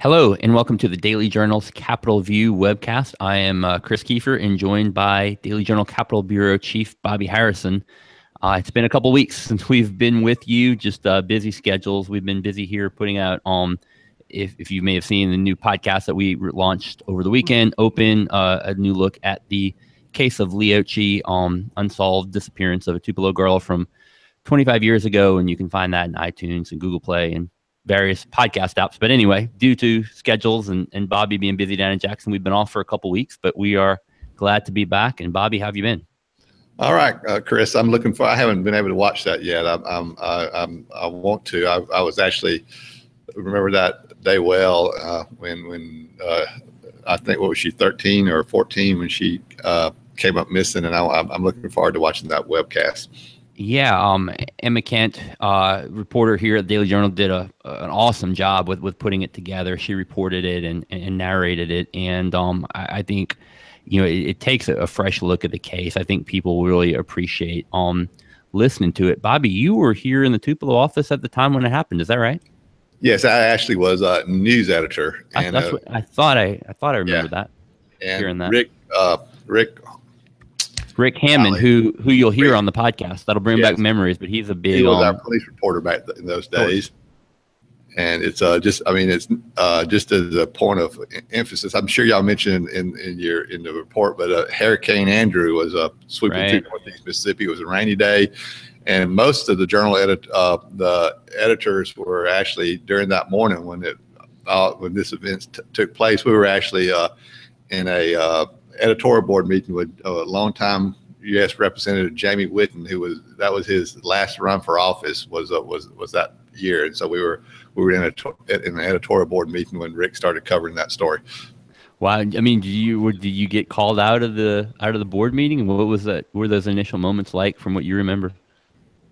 Hello, and welcome to the Daily Journal's Capitol View webcast. I am Chris Kiefer and joined by Daily Journal Capitol Bureau Chief Bobby Harrison. It's been a couple weeks since we've been with you, just busy schedules. We've been busy here putting out, if you may have seen the new podcast that we launched over the weekend, Open, a new look at the case of Leochi, unsolved disappearance of a Tupelo girl from 25 years ago. And you can find that in iTunes and Google Play and various podcast apps. But anyway, due to schedules and Bobby being busy down in Jackson, we've been off for a couple weeks, but we are glad to be back. And Bobby, how have you been? All right, Chris, I'm looking for, I haven't been able to watch that yet. I want to. I was actually, remember that day well when I think, what was she, 13 or 14 when she came up missing, and I'm looking forward to watching that webcast. Yeah, Emma Kent, reporter here at the Daily Journal, did an awesome job with putting it together. She reported it and narrated it, and I think, it takes a fresh look at the case. I think people really appreciate listening to it. Bobby, you were here in the Tupelo office at the time when it happened. Is that right? Yes, I actually was a news editor. And that's what I thought. I remember that. And hearing that. Rick Hammond, who you'll hear on the podcast. That'll bring back memories, but he's a big. He was our police reporter back in those days. And it's just as a point of emphasis, I'm sure y'all mentioned in the report, but Hurricane Andrew was sweeping through northeast Mississippi. It was a rainy day, and most of the Journal the editors were actually during that morning when this event took place. We were actually in a editorial board meeting with a longtime U.S. Representative Jamie Whitten, that was his last run for office was that year, and so we were in an editorial board meeting when Rick started covering that story. Wow, I mean, did you get called out of the board meeting? And what was that? What were those initial moments like, from what you remember?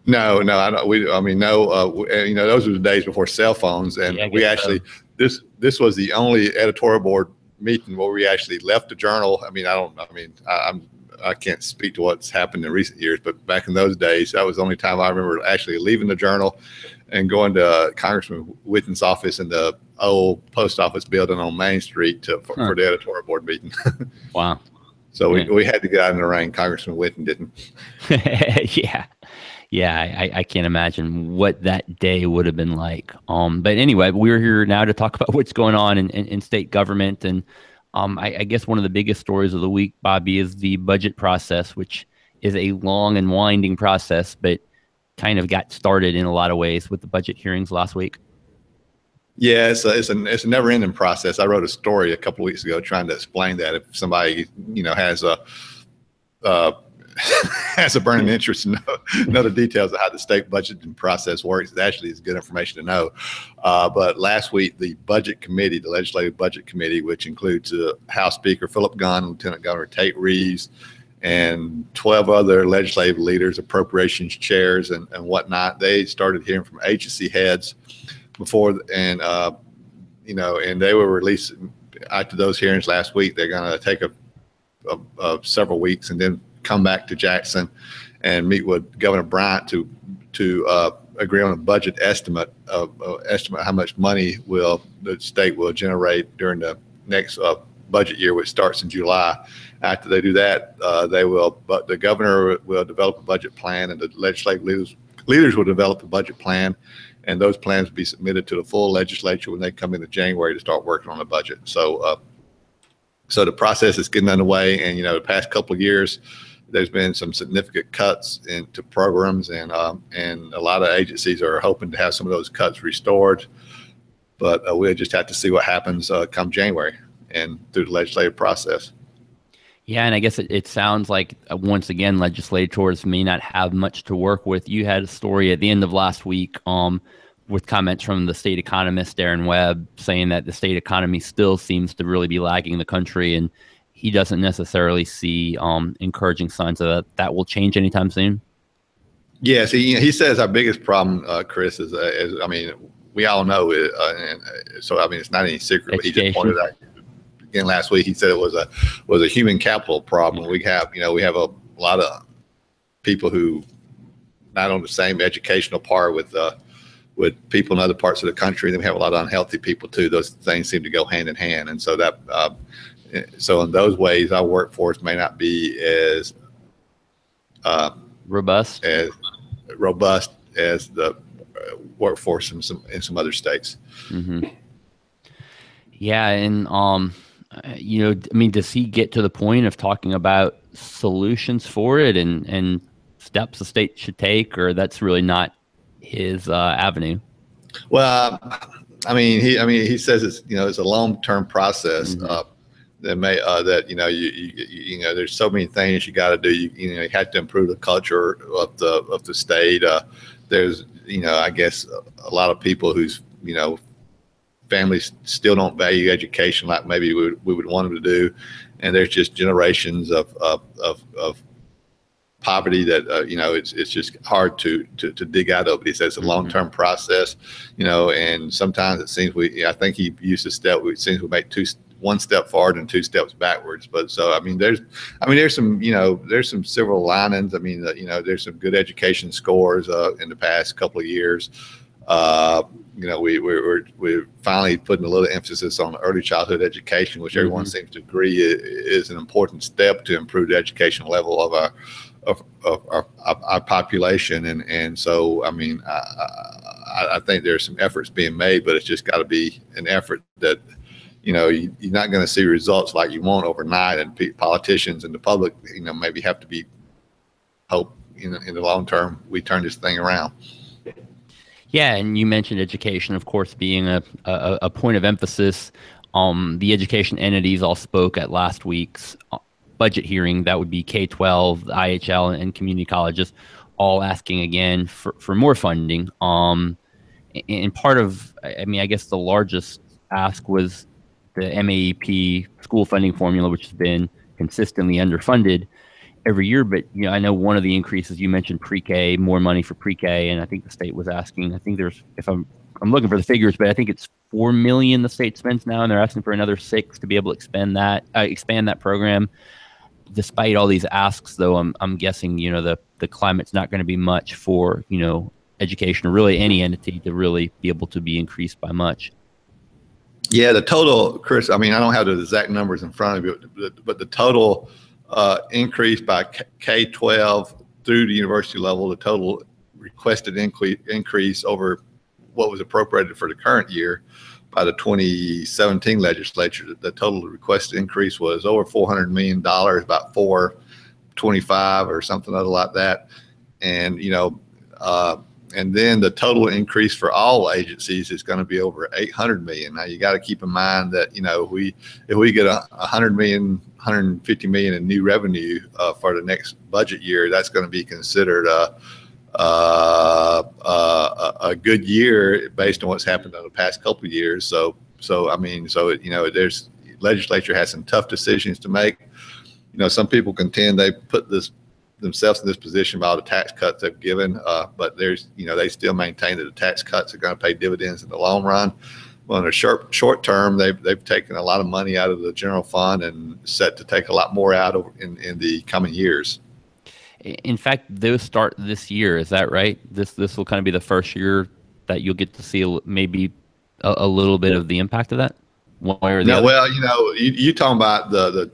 No, I don't. Those were the days before cell phones, and we actually this was the only editorial board meeting where we actually left the Journal. I can't speak to what's happened in recent years, but back in those days, that was the only time I remember actually leaving the Journal and going to Congressman Whitten's office in the old post office building on Main Street for the editorial board meeting. Wow. So we had to get out in the rain. Congressman Whitten didn't. Yeah, I can't imagine what that day would have been like. But anyway, we're here now to talk about what's going on in state government. And I guess one of the biggest stories of the week, Bobby, is the budget process, which is a long and winding process, but kind of got started in a lot of ways with the budget hearings last week. Yeah, it's a never-ending process. I wrote a story a couple of weeks ago trying to explain that if somebody has a burning interest in know the details of how the state budgeting process works, it actually is good information to know. But last week, the budget committee, the legislative budget committee, which includes House Speaker Philip Gunn, Lieutenant Governor Tate Reeves, and 12 other legislative leaders, appropriations chairs, and whatnot, they started hearing from agency heads before, and they were released after those hearings last week. They're going to take several weeks and then come back to Jackson and meet with Governor Bryant to agree on a budget estimate how much money the state will generate during the next budget year, which starts in July. After they do that, the governor will develop a budget plan, and the legislative leaders will develop a budget plan, and those plans will be submitted to the full legislature when they come into January to start working on the budget. So the process is getting underway, and the past couple of years, there's been some significant cuts into programs, and a lot of agencies are hoping to have some of those cuts restored. But we'll just have to see what happens come January and through the legislative process. Yeah, and I guess it sounds like, once again, legislators may not have much to work with. You had a story at the end of last week with comments from the state economist, Darren Webb, saying that the state economy still seems to really be lagging the country, and he doesn't necessarily see encouraging signs of that will change anytime soon. Yes, he says our biggest problem, Chris, is we all know it, so it's not any secret. But he just pointed out again last week. He said it was a human capital problem. We have a lot of people who not on the same educational par with with people in other parts of the country. Then we have a lot of unhealthy people too. Those things seem to go hand in hand, and so that so in those ways, our workforce may not be as robust as the workforce in some other states. Mm-hmm. Yeah, and you know, I mean, does he get to the point of talking about solutions for it and steps the state should take, or that's really not his avenue? Well, I mean, he says it's, you know, it's a long-term process. Mm-hmm. That may that you know you know there's so many things you got to do. You know, you have to improve the culture of the state. There's, you know, I guess a lot of people whose, you know, families still don't value education like maybe we would want them to do, and there's just generations of poverty that you know, it's just hard to dig out of. But he says it's a long-term process, you know, and sometimes it seems I think he used a step. It seems we make one step forward and 2 steps backwards. But so I mean, there's some, you know, there's some silver linings. I mean, you know, there's some good education scores in the past couple of years. You know, we're finally putting a little emphasis on early childhood education, which everyone seems to agree is an important step to improve the education level of our population. And so, I mean, I think there's some efforts being made, but it's just got to be an effort that, you know, you're not going to see results like you want overnight, and politicians and the public, you know, maybe have to be hope in the long term we turn this thing around. Yeah, and you mentioned education, of course, being a point of emphasis. The education entities all spoke at last week's budget hearing. That would be K-12, the IHL, and community colleges, all asking again for more funding. And part of, I mean, I guess the largest ask was the MAEP school funding formula, which has been consistently underfunded every year. But, you know, I know one of the increases you mentioned, pre-K, more money for pre-K, and I think the state was asking, I think there's, if I'm looking for the figures, but I think it's $4 million the state spends now, and they're asking for another $6 million to be able to expand that program. Despite all these asks, though, I'm guessing, you know, the climate's not going to be much for, you know, education, or really any entity, to really be able to be increased by much. Yeah, the total, Chris, I mean, I don't have the exact numbers in front of you, but the total increase by K-12 through the university level, the total requested increase over what was appropriated for the current year by the 2017 legislature, the total requested increase was over $400 million, about 425 or something other like that. And, you know, and then the total increase for all agencies is going to be over 800 million. Now you got to keep in mind that, you know, if we get 100 million, 150 million in new revenue for the next budget year, that's going to be considered a good year based on what's happened in the past couple of years. So I mean, you know, there's legislature has some tough decisions to make. You know, some people contend they put themselves in this position by all the tax cuts they've given, but there's, you know, they still maintain that the tax cuts are going to pay dividends in the long run. Well, in the short term, they've taken a lot of money out of the general fund and set to take a lot more out in the coming years. In fact, those start this year. Is that right? This will kind of be the first year that you'll get to see maybe a little bit of the impact of that, one way or the other. Well, you know, you talking about the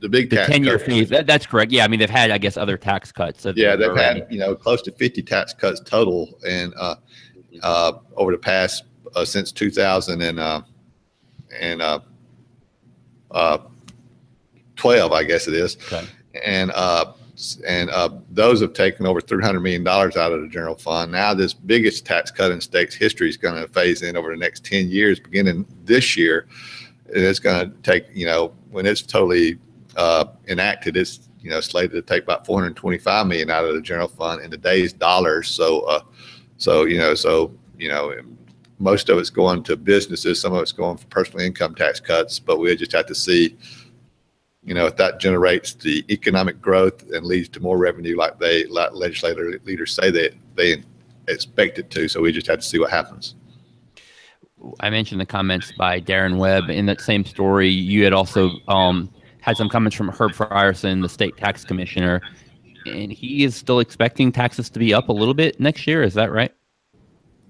big tax 10-year fees. That's correct. Yeah, I mean, they've had, I guess, other tax cuts. Yeah, they've had, you know, close to 50 tax cuts total, and over the past since 2012, I guess it is. Okay. And those have taken over $300 million out of the general fund. Now this biggest tax cut in state's history is going to phase in over the next 10 years, beginning this year. It's going to take, you know, when it's totally enacted, it's, you know, slated to take about $425 million out of the general fund in today's dollars. So you know, most of it's going to businesses, some of it's going for personal income tax cuts, but we just have to see, you know, if that generates the economic growth and leads to more revenue like legislative leaders say they expect it to. So we just have to see what happens. I mentioned the comments by Darren Webb. In that same story, you had also had some comments from Herb Frierson, the state tax commissioner, and he is still expecting taxes to be up a little bit next year. Is that right?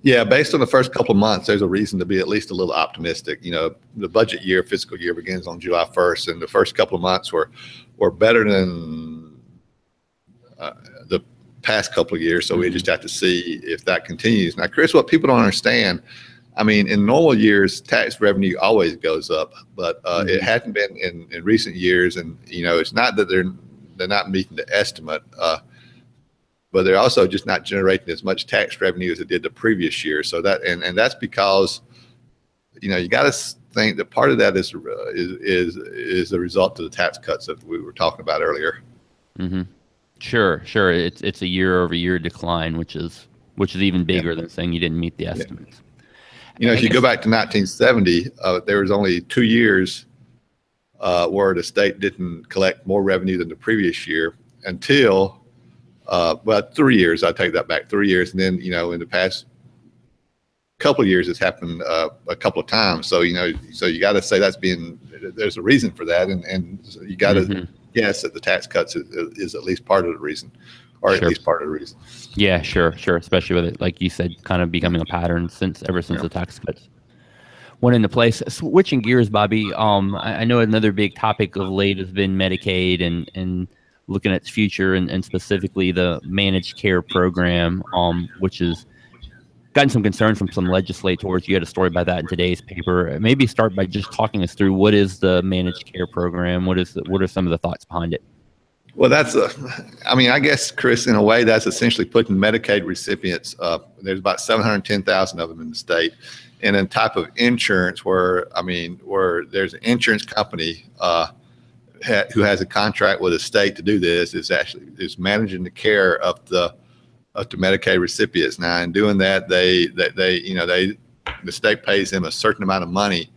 Yeah, based on the first couple of months, there's a reason to be at least a little optimistic. The budget year, fiscal year begins on July 1st, and the first couple of months were better than the past couple of years. So we just have to see if that continues. Now, Chris, what people don't understand, I mean, in normal years, tax revenue always goes up, but it hasn't been in recent years. And it's not that they're not meeting the estimate. But they're also just not generating as much tax revenue as it did the previous year. So that and that's because you got to think that part of that is the result of the tax cuts that we were talking about earlier. Mm-hmm. Sure. It's a year-over-year decline, which is even bigger than saying you didn't meet the estimates. If you go back to 1970, there was only 2 years where the state didn't collect more revenue than the previous year until. Well, 3 years. I take that back. 3 years, and then in the past couple of years, it's happened a couple of times. So so you got to say there's a reason for that, and so you got to guess that the tax cuts is at least part of the reason, or at least part of the reason. Yeah, sure. Especially with it, like you said, kind of becoming a pattern ever since the tax cuts went into place. Switching gears, Bobby. I know another big topic of late has been Medicaid and looking at its future, and specifically the managed care program, which has gotten some concern from some legislators. You had a story about that in today's paper. Maybe start by just talking us through what is the managed care program? What are some of the thoughts behind it? Well, I guess, Chris, in a way, that's essentially putting Medicaid recipients, there's about 710,000 of them in the state, in a type of insurance where there's an insurance company, who has a contract with the state to do this, is managing the care of the Medicaid recipients. Now, in doing that, the state pays them a certain amount of money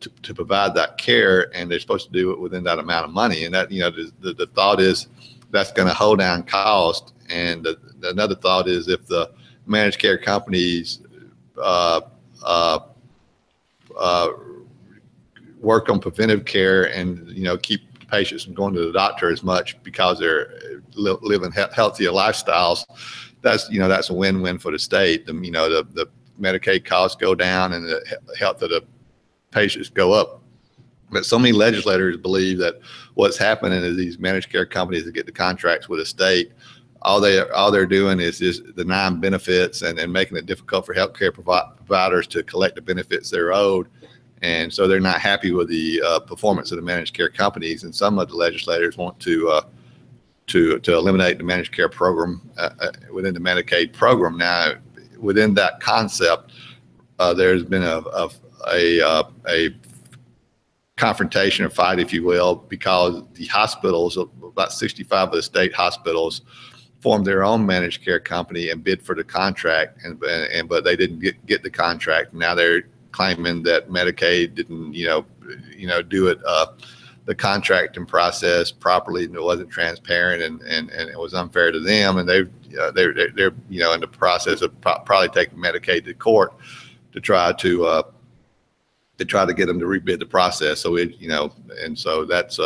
to provide that care, and they're supposed to do it within that amount of money. And that the thought is that's going to hold down cost. And another thought is if the managed care companies work on preventive care and keep patients from going to the doctor as much because they're living healthier lifestyles, that's a win-win for the state. The Medicaid costs go down and the health of the patients go up. But so many legislators believe that what's happening is these managed care companies that get the contracts with the state, all they're doing is just denying benefits and making it difficult for healthcare providers to collect the benefits they're owed. And so they're not happy with the performance of the managed care companies. And some of the legislators want to eliminate the managed care program within the Medicaid program. Now, within that concept, there's been a confrontation or fight, if you will, because the hospitals, about 65 of the state hospitals, formed their own managed care company and bid for the contract, but they didn't get the contract. Now they're claiming that Medicaid didn't, do it, the contracting process properly, and it wasn't transparent, and it was unfair to them. And they're in the process of probably taking Medicaid to court to try to get them to rebid the process. So and so that's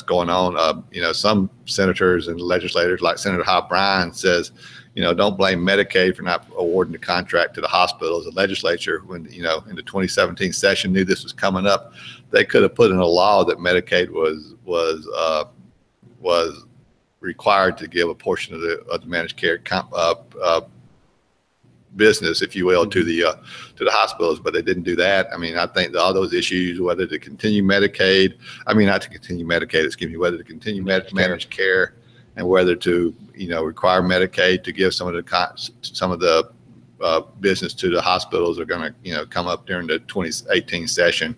going on. Some senators and legislators, like Senator Hobb Bryan, says, don't blame Medicaid for not awarding the contract to the hospitals. The legislature, when in the 2017 session, knew this was coming up, they could have put in a law that Medicaid was required to give a portion of the managed care business, if you will, to the hospitals, but they didn't do that. I think all those issues, whether to continue Medicaid, not to continue Medicaid, excuse me, whether to continue managed care, and whether to require Medicaid to give some of the business to the hospitals, are going to come up during the 2018 session.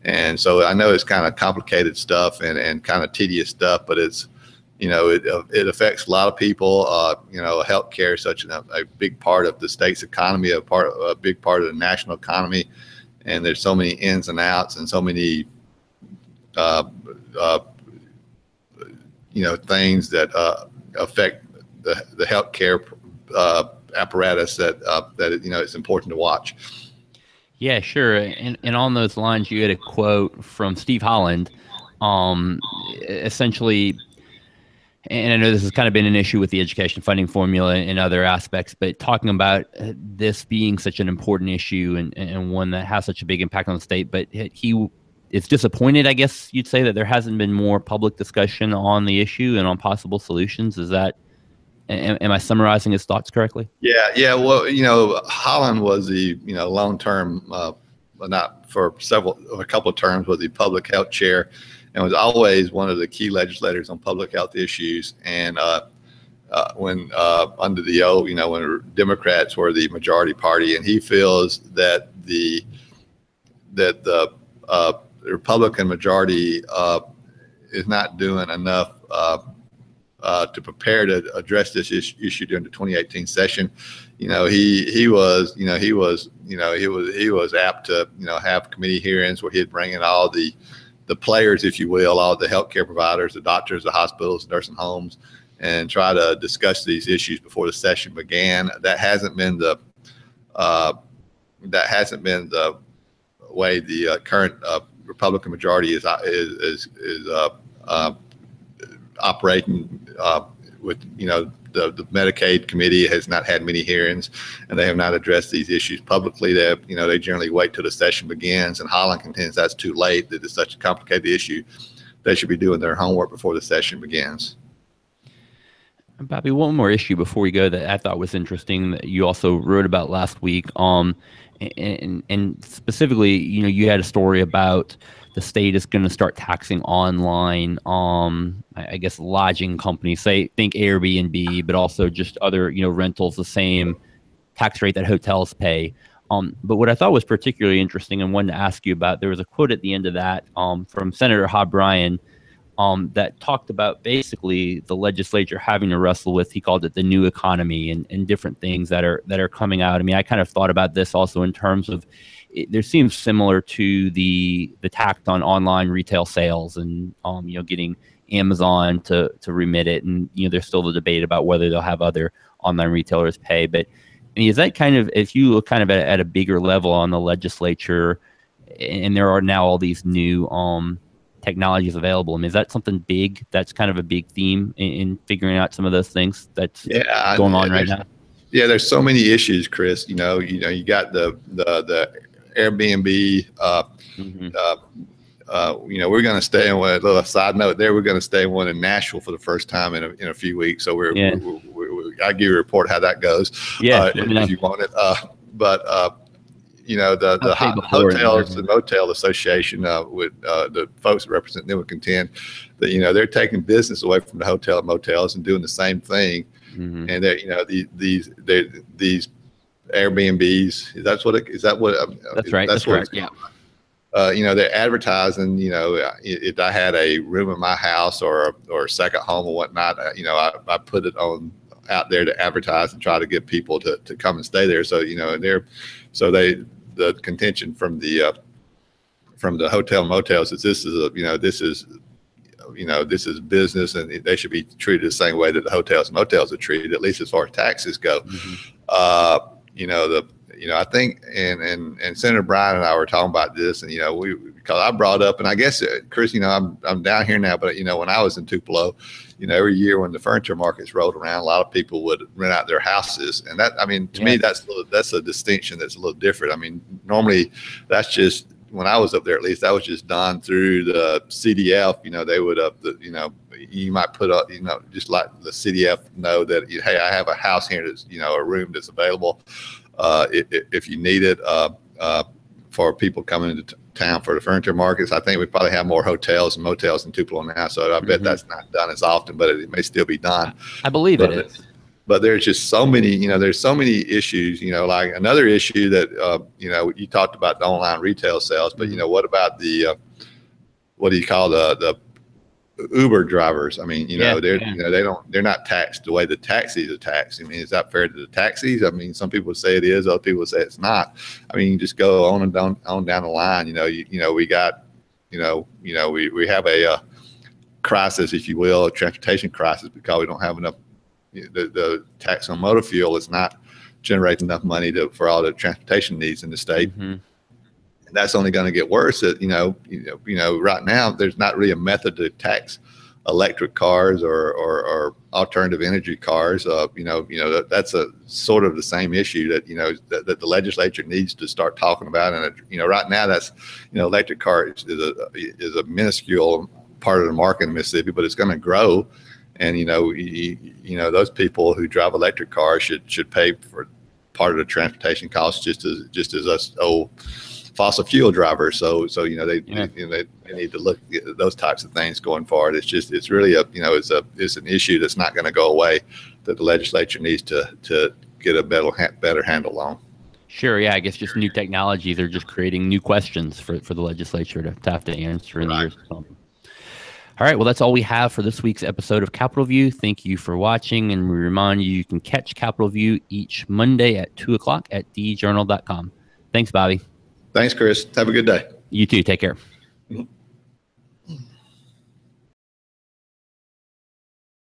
And so I know it's kind of complicated stuff and kind of tedious stuff, but it's it affects a lot of people. Healthcare is such a big part of the state's economy, a big part of the national economy, and there's so many ins and outs and so many things that affect the healthcare apparatus that it's important to watch. Yeah, sure. And on those lines, you had a quote from Steve Holland, essentially And I know this has kind of been an issue with the education funding formula and other aspects, but talking about this being such an important issue and one that has such a big impact on the state, but he is disappointed, I guess you'd say, that there hasn't been more public discussion on the issue and on possible solutions. Is that, am I summarizing his thoughts correctly? Yeah. Well, Holland was the, long-term, not for a couple of terms, was the public health chair, and was always one of the key legislators on public health issues. And when under the old, when Democrats were the majority party, and he feels that the Republican majority is not doing enough to prepare to address this issue during the 2018 session. He was apt to have committee hearings where he'd bring in all the players, if you will, all the healthcare providers, the doctors, the hospitals, nursing homes, and try to discuss these issues before the session began. That hasn't been the way the current Republican majority is operating with, the Medicaid committee has not had many hearings, and they have not addressed these issues publicly. They generally wait till the session begins, and Holland contends that's too late, that it's such a complicated issue. They should be doing their homework before the session begins. Bobby, one more issue before we go that I thought was interesting that you also wrote about last week. And specifically, you had a story about the state is going to start taxing online, I guess, lodging companies, think Airbnb, but also just other, rentals, the same tax rate that hotels pay. But what I thought was particularly interesting and wanted to ask you about, there was a quote at the end of that from Senator Hob Bryan that talked about basically the legislature having to wrestle with, he called it the new economy and different things that are coming out. I mean, I kind of thought about this also in terms of, there seems similar to the tax on online retail sales and, getting Amazon to remit it. And, there's still the debate about whether they'll have other online retailers pay. But I mean, is that kind of, if you look kind of at a bigger level on the legislature, and there are now all these new technologies available, I mean, is that something big that's kind of a big theme in figuring out some of those things that's going on right now? Yeah, there's so many issues, Chris. You got the Airbnb. We're going to stay in one. A little side note there. We're going to stay in one in Nashville for the first time in a few weeks. So I'll give you a report how that goes. If you want it. The hotels and motel association with the folks that represent them would contend that they're taking business away from the hotel and motels and doing the same thing. Mm-hmm. And that these Airbnbs, that's right. That's correct. Yeah. They're advertising. If I had a room in my house or a second home or whatnot, I put it out there to advertise and try to get people to come and stay there. So the contention from the hotel motels is this is business, and they should be treated the same way that the hotels and motels are treated, at least as far as taxes go. Mm-hmm. I think, and Senator Bryan and I were talking about this, and because I brought up, and I guess Chris, I'm down here now, but when I was in Tupelo, every year when the furniture markets rolled around, a lot of people would rent out their houses, and that, to me, that's a distinction that's a little different. I mean, normally that's just, when I was up there, at least, that was just done through the CDF. They would you might put up, just like the CDF know that, hey, I have a house here that's, a room that's available if you need it for people coming into town for the furniture markets. I think we probably have more hotels and motels in Tupelo now, so I bet that's not done as often, but it may still be done. I believe it is. But there's just so many, there's so many issues, like another issue that, you talked about the online retail sales, but, what about the, what do you call the Uber drivers? I mean, they're not taxed the way the taxis are taxed. I mean, is that fair to the taxis? I mean, some people say it is, other people say it's not. I mean, you just go on and down the line. We got, we have a crisis, if you will, a transportation crisis, because we don't have enough. The tax on motor fuel is not generating enough money for all the transportation needs in the state. Mm-hmm. And that's only going to get worse. Right now, there's not really a method to tax electric cars or alternative energy cars. That's a sort of the same issue that that the legislature needs to start talking about. And right now that's electric cars is a minuscule part of the market in Mississippi, but it's going to grow. And those people who drive electric cars should pay for part of the transportation costs just as us old fossil fuel drivers. So they need to look at those types of things going forward. It's really it's an issue that's not going to go away, that the legislature needs to get a better handle on. Sure. Yeah. I guess just new technologies are just creating new questions for the legislature to have to answer in the years to come. All right. Well, that's all we have for this week's episode of Capitol View. Thank you for watching. And we remind you can catch Capitol View each Monday at 2:00 at thejournal.com. Thanks, Bobby. Thanks, Chris. Have a good day. You too. Take care. Mm-hmm.